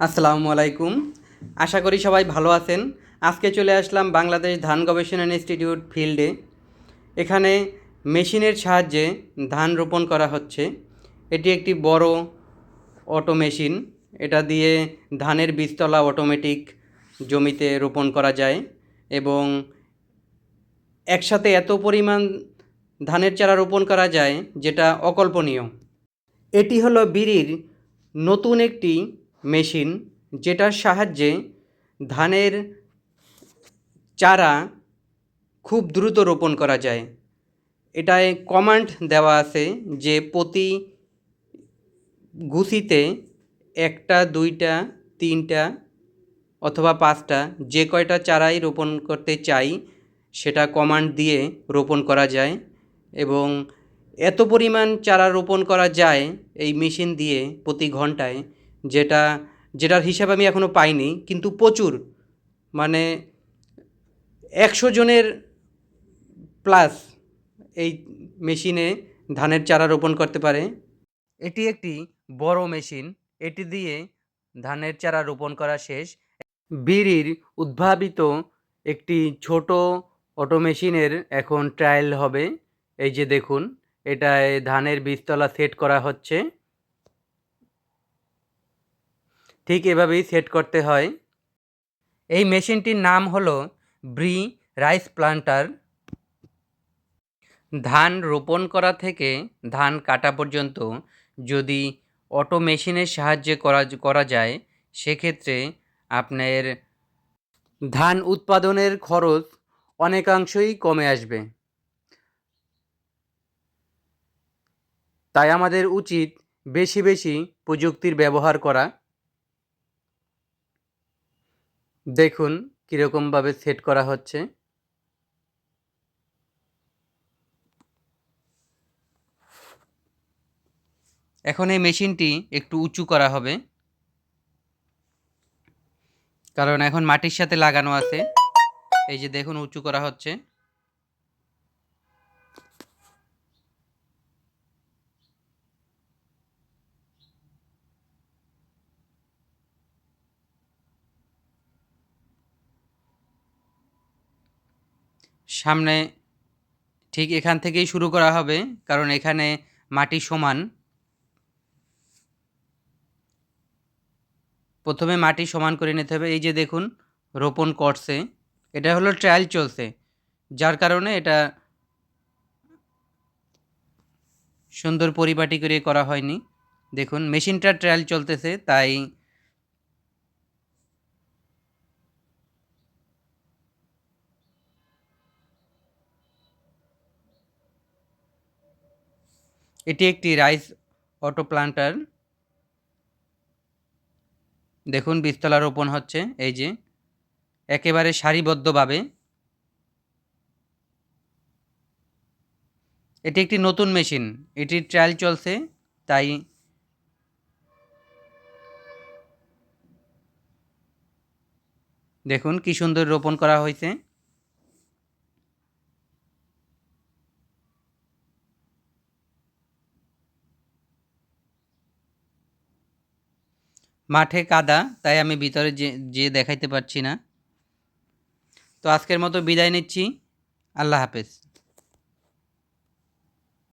আসসালামু আলাইকুম। আশা করি সবাই ভালো আছেন। আজকে চলে আসলাম বাংলাদেশ ধান গবেষণা ইনস্টিটিউট ফিল্ডে। এখানে মেশিনের সাহায্যে ধান রোপণ করা হচ্ছে। এটি একটি বড় অটো মেশিন। এটা দিয়ে ধানের বীজতলা অটোমেটিক জমিতে রোপণ করা যায় এবং একসাথে এত পরিমাণ ধানের চারা রোপণ করা যায় যেটা অকল্পনীয়। এটি হলো বিড়ির নতুন একটি মেশিন, যেটার সাহায্যে ধানের চারা খুব দ্রুত রোপণ করা যায়। এটায় কমান্ড দেওয়া আছে যে প্রতি গুছিতে 1টা 2টা 3টা অথবা 5টা যে কয়টা চারাই রোপণ করতে চাই সেটা কমান্ড দিয়ে রোপণ করা যায় এবং এত পরিমাণ চারা রোপণ করা যায় এই মেশিন দিয়ে প্রতি ঘন্টায়, যেটার হিসাব আমি এখনও পাইনি, কিন্তু প্রচুর, মানে 100 জনের প্লাস এই মেশিনে ধানের চারা রোপণ করতে পারে। এটি একটি বড় মেশিন। এটি দিয়ে ধানের চারা রোপণ করা শেষ। বিড়ির উদ্ভাবিত একটি ছোট অটো মেশিনের এখন ট্রায়াল হবে। এই যে দেখুন, এটায় ধানের বীজতলা সেট করা হচ্ছে। ঠিক এভাবেই সেট করতে হয়। এই মেশিনটির নাম হলো ব্রি রাইস প্লান্টার। ধান রোপণ করা থেকে ধান কাটা পর্যন্ত যদি অটো মেশিনের সাহায্যে করা যায়, সেক্ষেত্রে আপনার ধান উৎপাদনের খরচ অনেকাংশই কমে আসবে। তাই আমাদের উচিত বেশি বেশি প্রযুক্তির ব্যবহার করা। দেখুন কীরকমভাবে সেট করা হচ্ছে। এখন এই মেশিনটি একটু উঁচু করা হবে, কারণ এখন মাটির সাথে লাগানো আছে। এই যে দেখুন, উঁচু করা হচ্ছে। সামনে ঠিক এখান থেকেই শুরু করা হবে, কারণ এখানে মাটি সমান। প্রথমে মাটি সমান করে নিতে হবে। এই যে দেখুন, রোপণ করছে। এটা হলো ট্রায়াল চলছে, যার কারণে এটা সুন্দর পরিপাটি করে করা হয়নি। দেখুন মেশিনটার ট্রায়াল চলতেছে, তাই এটি একটি রাইস অটো প্লান্টার। দেখুন বীজতলা রোপণ হচ্ছে, এই যে একেবারে সারিবদ্ধভাবে। এটি একটি নতুন মেশিন, এটির ট্রায়াল চলছে, তাই দেখুন কি সুন্দর রোপণ করা হয়েছে। মাঠে কাদা, তাই আমি ভিতরে যেয়ে দেখাইতে পারছি না। তো আজকের মতো বিদায় নিচ্ছি। আল্লাহ হাফেজ।